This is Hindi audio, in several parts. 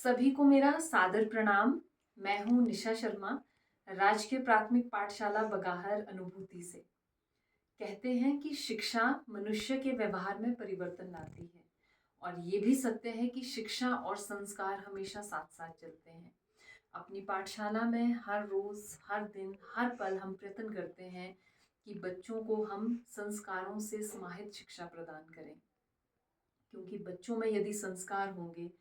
सभी को मेरा सादर प्रणाम। मैं हूँ निशा शर्मा, राजकीय प्राथमिक पाठशाला बगाहर अनुभूति से। कहते हैं कि शिक्षा मनुष्य के व्यवहार में परिवर्तन लाती है, और ये भी सत्य है कि शिक्षा और संस्कार हमेशा साथ साथ चलते हैं। अपनी पाठशाला में हर रोज, हर दिन, हर पल हम प्रयत्न करते हैं कि बच्चों को हम संस्कारों से समाहित शिक्षा प्रदान करें, क्योंकि बच्चों में यदि संस्कार होंगे,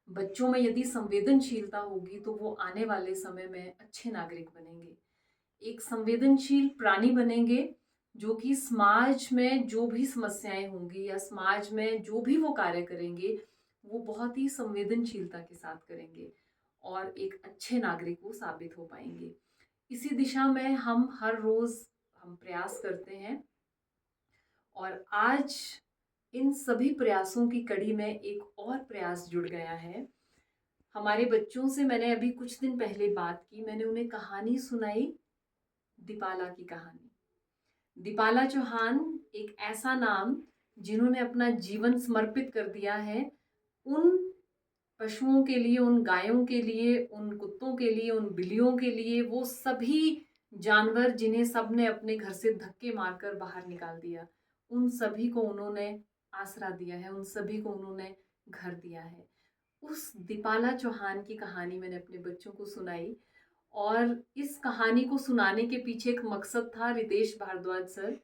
बच्चों में यदि संवेदनशीलता होगी, तो वो आने वाले समय में अच्छे नागरिक बनेंगे, एक संवेदनशील प्राणी बनेंगे, जो कि समाज में जो भी समस्याएं होंगी या समाज में जो भी वो कार्य करेंगे, वो बहुत ही संवेदनशीलता के साथ करेंगे और एक अच्छे नागरिक वो साबित हो पाएंगे। इसी दिशा में हम हर रोज हम प्रयास करते हैं, और आज इन सभी प्रयासों की कड़ी में एक और प्रयास जुड़ गया है। हमारे बच्चों से मैंने अभी कुछ दिन पहले बात की, मैंने उन्हें कहानी सुनाई, दीपाला की कहानी। दीपाला चौहान एक ऐसा नाम जिन्होंने अपना जीवन समर्पित कर दिया है उन पशुओं के लिए, उन गायों के लिए, उन कुत्तों के लिए, उन बिल्लियों के लिए, वो सभी जानवर जिन्हें सबने अपने घर से धक्के मारकर बाहर निकाल दिया, उन सभी को उन्होंने आसरा दिया है, उन सभी को उन्होंने घर दिया है। उस दीपाला चौहान की कहानी मैंने अपने बच्चों को सुनाई, और इस कहानी को सुनाने के पीछे एक मकसद था। रितेश भारद्वाज सर,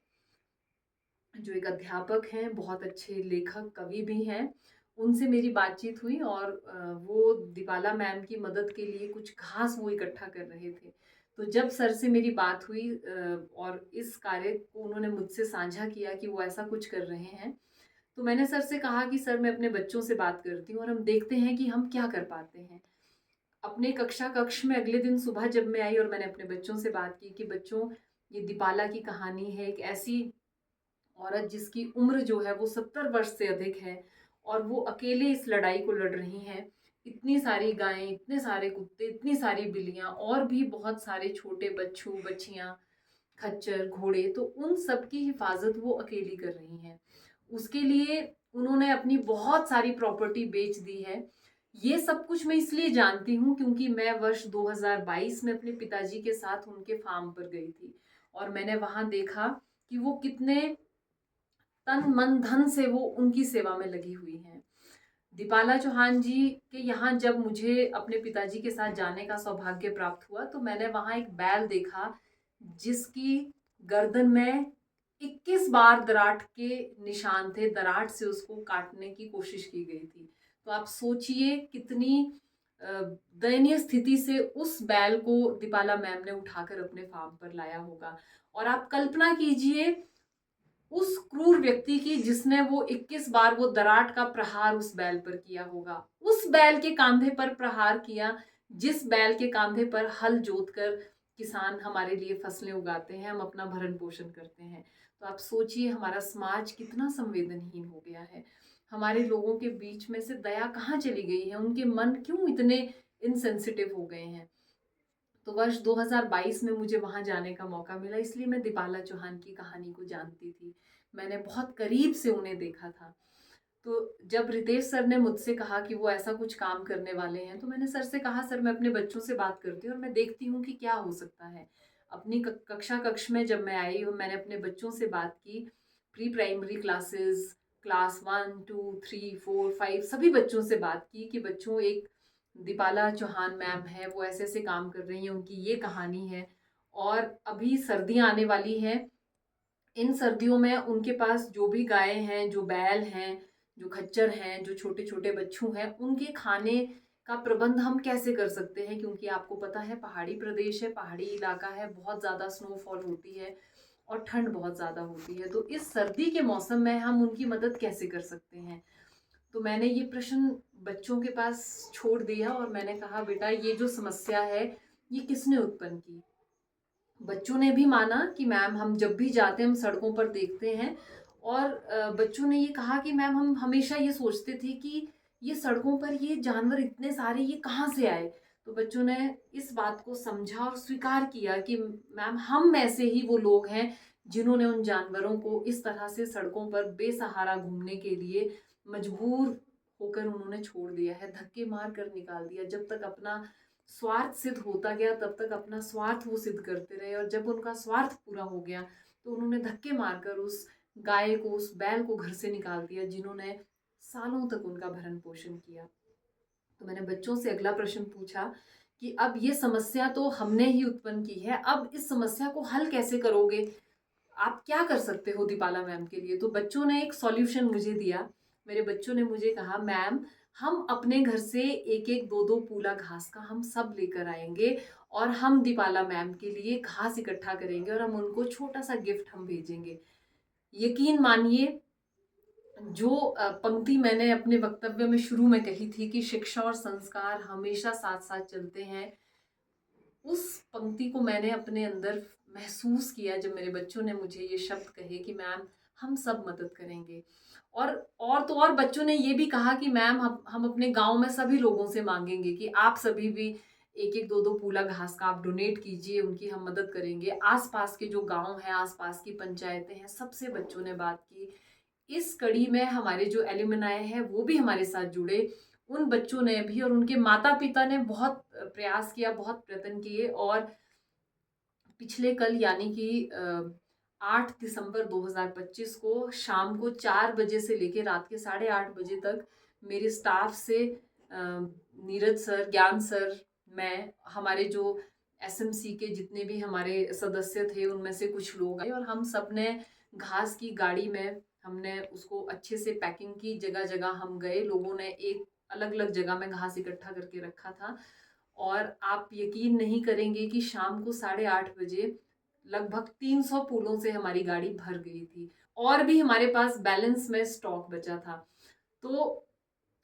जो एक अध्यापक हैं, बहुत अच्छे लेखक कवि भी हैं, उनसे मेरी बातचीत हुई, और वो दीपाला मैम की मदद के लिए कुछ घास वो इकट्ठा कर रहे थे। तो जब सर से मेरी बात हुई और इस कार्य को उन्होंने मुझसे साझा किया कि वो ऐसा कुछ कर रहे हैं, तो मैंने सर से कहा कि सर, मैं अपने बच्चों से बात करती हूँ और हम देखते हैं कि हम क्या कर पाते हैं। अपने कक्षा कक्ष में अगले दिन सुबह जब मैं आई और मैंने अपने बच्चों से बात की कि बच्चों, ये दीपाला की कहानी है, एक ऐसी औरत जिसकी उम्र जो है वो 70 वर्ष से अधिक है, और वो अकेले इस लड़ाई को लड़ रही हैं। इतनी सारी गायें, इतने सारे कुत्ते, इतनी सारी बिल्लियां, और भी बहुत सारे छोटे बच्चों बच्चियां, खच्चर, घोड़े, तो उन सब की हिफाजत वो अकेली कर रही हैं। उसके लिए उन्होंने अपनी बहुत सारी प्रॉपर्टी बेच दी है। ये सब कुछ मैं इसलिए जानती हूँ क्योंकि मैं वर्ष 2022 में अपने पिताजी के साथ उनके फार्म पर गई थी, और मैंने वहां देखा कि वो कितने तन मन धन से वो उनकी सेवा में लगी हुई हैं। दीपाला चौहान जी के यहाँ जब मुझे अपने पिताजी के साथ जाने का सौभाग्य प्राप्त हुआ, तो मैंने वहां एक बैल देखा जिसकी गर्दन में 21 बार दराट के निशान थे, दराट से उसको काटने की कोशिश की गई थी। तो आप सोचिए कितनी दयनीय स्थिति से उस बैल को दीपाला मैम ने उठाकर अपने फार्म पर लाया होगा। और आप कल्पना कीजिए उस क्रूर व्यक्ति की जिसने वो 21 बार वो दराट का प्रहार उस बैल पर किया होगा, उस बैल के कांधे पर प्रहार किया, जिस बैल के कांधे पर हल जोतकर किसान हमारे लिए फसलें उगाते हैं, हम अपना भरण पोषण करते हैं। तो आप सोचिए हमारा समाज कितना संवेदनहीन हो गया है। हमारे लोगों के बीच में से दया कहाँ चली गई है, उनके मन क्यों इतने इनसेंसिटिव हो गए हैं। तो वर्ष 2022 में मुझे वहां जाने का मौका मिला, इसलिए मैं दीपाला चौहान की कहानी को जानती थी। मैंने बहुत करीब से उन्हें देखा था। तो जब रितेश सर ने मुझसे कहा कि वो ऐसा कुछ काम करने वाले हैं, तो मैंने सर से कहा, सर, मैं अपने बच्चों से बात करती हूँ और मैं देखती हूँ कि क्या हो सकता है। अपनी कक्षा कक्ष में जब मैं आई और मैंने अपने बच्चों से बात की, प्री प्राइमरी क्लासेस, क्लास 1, 2, 3, 4, 5 सभी बच्चों से बात की कि बच्चों, एक दीपाला चौहान मैम है, वो ऐसे ऐसे काम कर रही हैं, उनकी ये कहानी है, और अभी सर्दियां आने वाली हैं। इन सर्दियों में उनके पास जो भी गाय हैं, जो बैल हैं, जो खच्चर हैं, जो छोटे छोटे बच्चों हैं, उनके खाने का प्रबंध हम कैसे कर सकते हैं, क्योंकि आपको पता है पहाड़ी प्रदेश है, पहाड़ी इलाका है, बहुत ज़्यादा स्नोफॉल होती है और ठंड बहुत ज़्यादा होती है। तो इस सर्दी के मौसम में हम उनकी मदद कैसे कर सकते हैं। तो मैंने ये प्रश्न बच्चों के पास छोड़ दिया और मैंने कहा, बेटा, ये जो समस्या है ये किसने उत्पन्न की। बच्चों ने भी माना कि मैम, हम जब भी जाते हैं हम सड़कों पर देखते हैं, और बच्चों ने ये कहा कि मैम, हम हमेशा ये सोचते थे कि ये सड़कों पर ये जानवर इतने सारे ये कहाँ से आए। तो बच्चों ने इस बात को समझा और स्वीकार किया कि मैम, हम में से ही वो लोग हैं जिन्होंने उन जानवरों को इस तरह से सड़कों पर बेसहारा घूमने के लिए मजबूर होकर उन्होंने छोड़ दिया है, धक्के मार कर निकाल दिया। जब तक अपना स्वार्थ सिद्ध होता गया तब तक अपना स्वार्थ वो सिद्ध करते रहे, और जब उनका स्वार्थ पूरा हो गया तो उन्होंने धक्के मारकर उस गाय को, उस बैल को घर से निकाल दिया, जिन्होंने सालों तक उनका भरण पोषण किया। तो मैंने बच्चों से अगला प्रश्न पूछा कि अब ये समस्या तो हमने ही उत्पन्न की है, अब इस समस्या को हल कैसे करोगे, आप क्या कर सकते हो दीपाला मैम के लिए। तो बच्चों ने एक सॉल्यूशन मुझे दिया। मेरे बच्चों ने मुझे कहा, मैम हम अपने घर से एक एक दो दो पूला घास का हम सब लेकर आएंगे, और हम दीपाला मैम के लिए घास इकट्ठा करेंगे, और हम उनको छोटा सा गिफ्ट हम भेजेंगे। यकीन मानिए, जो पंक्ति मैंने अपने वक्तव्य में शुरू में कही थी कि शिक्षा और संस्कार हमेशा साथ साथ चलते हैं, उस पंक्ति को मैंने अपने अंदर महसूस किया जब मेरे बच्चों ने मुझे ये शब्द कहे कि मैम हम सब मदद करेंगे। और तो और बच्चों ने ये भी कहा कि मैम हम अपने गांव में सभी लोगों से मांगेंगे कि आप सभी भी एक एक दो दो पूला घास का आप डोनेट कीजिए, उनकी हम मदद करेंगे। आसपास के जो गांव हैं, आसपास की पंचायतें हैं, सबसे बच्चों ने बात की। इस कड़ी में हमारे जो एलुमनाई हैं वो भी हमारे साथ जुड़े, उन बच्चों ने भी, और उनके माता पिता ने बहुत प्रयास किया, बहुत प्रयत्न किए। और पिछले कल यानी कि 8 दिसंबर 2025 को शाम को 4 बजे से लेकर रात के 8:30 बजे तक मेरे स्टाफ से नीरज सर, ज्ञान सर, मैं, हमारे जो एसएमसी के जितने भी हमारे सदस्य थे उनमें से कुछ लोग आए, और हम सब ने घास की गाड़ी में हमने उसको अच्छे से पैकिंग की। जगह जगह हम गए, लोगों ने एक अलग अलग जगह में घास इकट्ठा करके रखा था, और आप यकीन नहीं करेंगे कि शाम को 8:30 बजे लगभग 300 फूलों से हमारी गाड़ी भर गई थी, और भी हमारे पास बैलेंस में स्टॉक बचा था। तो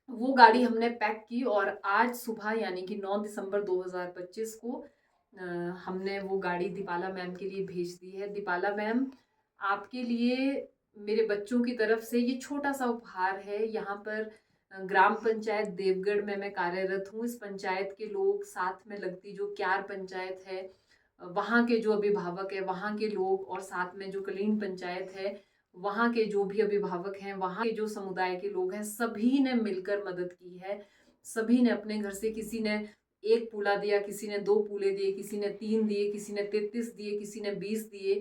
वो गाड़ी हमने पैक की, और आज सुबह यानी कि 9 दिसंबर 2025 को हमने वो गाड़ी दीपाला मैम के लिए भेज दी है। दीपाला मैम, आपके लिए मेरे बच्चों की तरफ से ये छोटा सा उपहार है। यहाँ पर ग्राम पंचायत देवगढ़ में मैं कार्यरत हूँ। इस पंचायत के लोग, साथ में लगती जो क्यार पंचायत है वहाँ के जो अभिभावक है, वहाँ के लोग, और साथ में जो कलीन पंचायत है वहाँ के जो भी अभिभावक हैं, वहाँ के जो समुदाय के लोग हैं, सभी ने मिलकर मदद की है। सभी ने अपने घर से, किसी ने 1 पूला दिया, किसी ने 2 पूले दिए, किसी ने 3 दिए, किसी ने 33 दिए, किसी ने 20 दिए।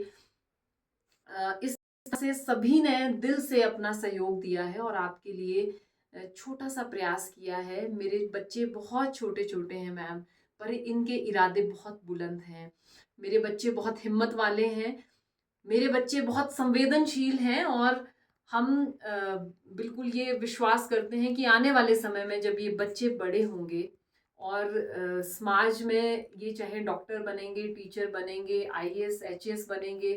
इस तरह से सभी ने दिल से अपना सहयोग दिया है और आपके लिए छोटा सा प्रयास किया है। मेरे बच्चे बहुत छोटे छोटे हैं मैम, पर इनके इरादे बहुत बुलंद हैं। मेरे बच्चे बहुत हिम्मत वाले हैं, मेरे बच्चे बहुत संवेदनशील हैं, और हम बिल्कुल ये विश्वास करते हैं कि आने वाले समय में जब ये बच्चे बड़े होंगे और समाज में ये चाहे डॉक्टर बनेंगे, टीचर बनेंगे, आईएएस एचएएस बनेंगे,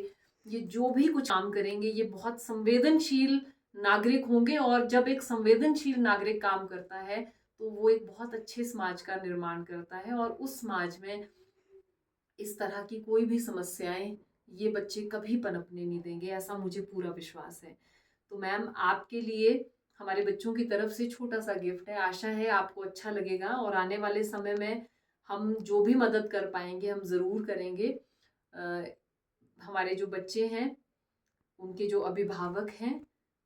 ये जो भी कुछ काम करेंगे, ये बहुत संवेदनशील नागरिक होंगे। और जब एक संवेदनशील नागरिक काम करता है तो वो एक बहुत अच्छे समाज का निर्माण करता है, और उस समाज में इस तरह की कोई भी समस्याएं ये बच्चे कभी पनपने नहीं देंगे, ऐसा मुझे पूरा विश्वास है। तो मैम, आपके लिए हमारे बच्चों की तरफ से छोटा सा गिफ्ट है। आशा है आपको अच्छा लगेगा, और आने वाले समय में हम जो भी मदद कर पाएंगे हम ज़रूर करेंगे। हमारे जो बच्चे हैं, उनके जो अभिभावक हैं,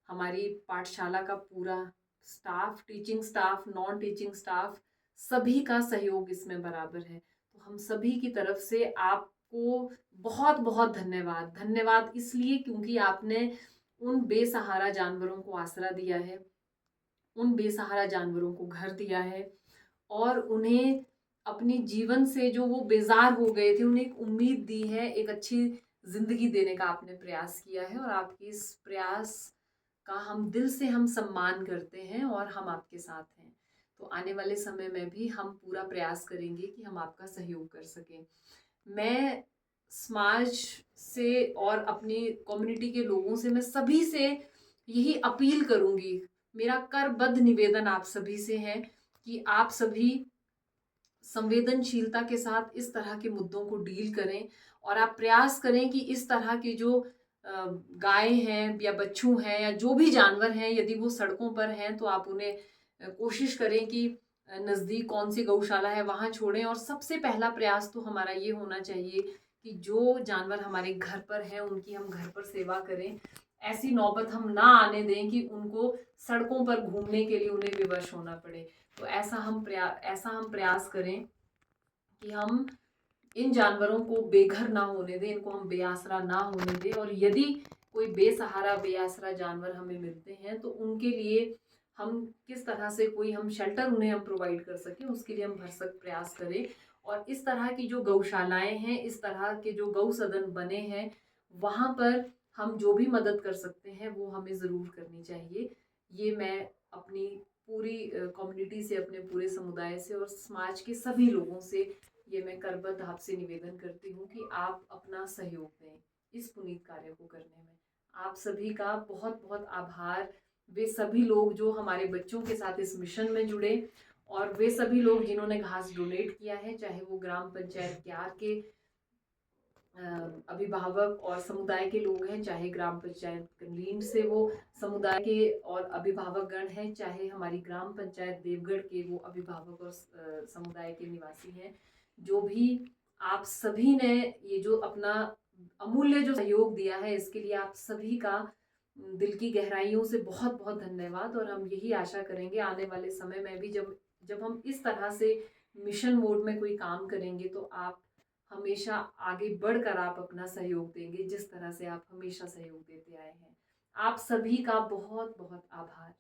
हमारी पाठशाला का पूरा staff, teaching staff, non teaching staff, सभी का सहयोग इसमें बराबर है। तो हम सभी की तरफ से आपको बहुत बहुत धन्यवाद। धन्यवाद इसलिए क्योंकि आपने उन बेसहारा जानवरों को आसरा दिया है, उन बेसहारा जानवरों को घर दिया है, और उन्हें अपनी जीवन से जो वो बेजार हो गए थे उन्हें एक उम्मीद दी है, एक अच्छी जिंदगी देने का आपने प्रयास किया है। और आपके इस प्रयास का हम सम्मान करते हैं, और हम आपके साथ हैं। तो आने वाले समय में भी हम पूरा प्रयास करेंगे कि हम आपका सहयोग कर सकें। मैं समाज से और अपनी कम्युनिटी के लोगों से, मैं सभी से यही अपील करूंगी, मेरा करबद्ध निवेदन आप सभी से है कि आप सभी संवेदनशीलता के साथ इस तरह के मुद्दों को डील करें, और आप प्रयास करें कि इस तरह की जो गाय हैं या बच्चू हैं या जो भी जानवर हैं, यदि वो सड़कों पर हैं तो आप उन्हें कोशिश करें कि नज़दीक कौन सी गौशाला है वहाँ छोड़ें। और सबसे पहला प्रयास तो हमारा ये होना चाहिए कि जो जानवर हमारे घर पर हैं उनकी हम घर पर सेवा करें। ऐसी नौबत हम ना आने दें कि उनको सड़कों पर घूमने के लिए उन्हें विवश होना पड़े। तो ऐसा हम प्रयास करें कि हम इन जानवरों को बेघर ना होने दें, इनको हम बेआसरा ना होने दें। और यदि कोई बेसहारा बेआसरा जानवर हमें मिलते हैं तो उनके लिए हम किस तरह से कोई हम शेल्टर उन्हें हम प्रोवाइड कर सकें, उसके लिए हम भरसक प्रयास करें। और इस तरह की जो गौशालाएं हैं, इस तरह के जो गौ सदन बने हैं, वहाँ पर हम जो भी मदद कर सकते हैं वो हमें ज़रूर करनी चाहिए। ये मैं अपनी पूरी कम्युनिटी से, अपने पूरे समुदाय से और समाज के सभी लोगों से ये मैं करबद्ध आपसे निवेदन करती हूँ कि आप अपना सहयोग दें इस पुनीत कार्य को करने में। आप सभी का बहुत बहुत आभार। वे सभी लोग जो हमारे बच्चों के साथ इस मिशन में जुड़े, और वे सभी लोग जिन्होंने घास डोनेट किया है, चाहे वो ग्राम पंचायत क्यार के अभिभावक और समुदाय के लोग हैं, चाहे ग्राम पंचायत कंडलीन से वो समुदाय के और अभिभावक गण हैं, चाहे हमारी ग्राम पंचायत देवगढ़ के वो अभिभावक और समुदाय के निवासी हैं। जो भी आप सभी ने ये जो अपना अमूल्य जो सहयोग दिया है, इसके लिए आप सभी का दिल की गहराइयों से बहुत बहुत धन्यवाद। और हम यही आशा करेंगे आने वाले समय में भी जब जब हम इस तरह से मिशन मोड में कोई काम करेंगे तो आप हमेशा आगे बढ़कर आप अपना सहयोग देंगे, जिस तरह से आप हमेशा सहयोग देते आए हैं। आप सभी का बहुत बहुत आभार।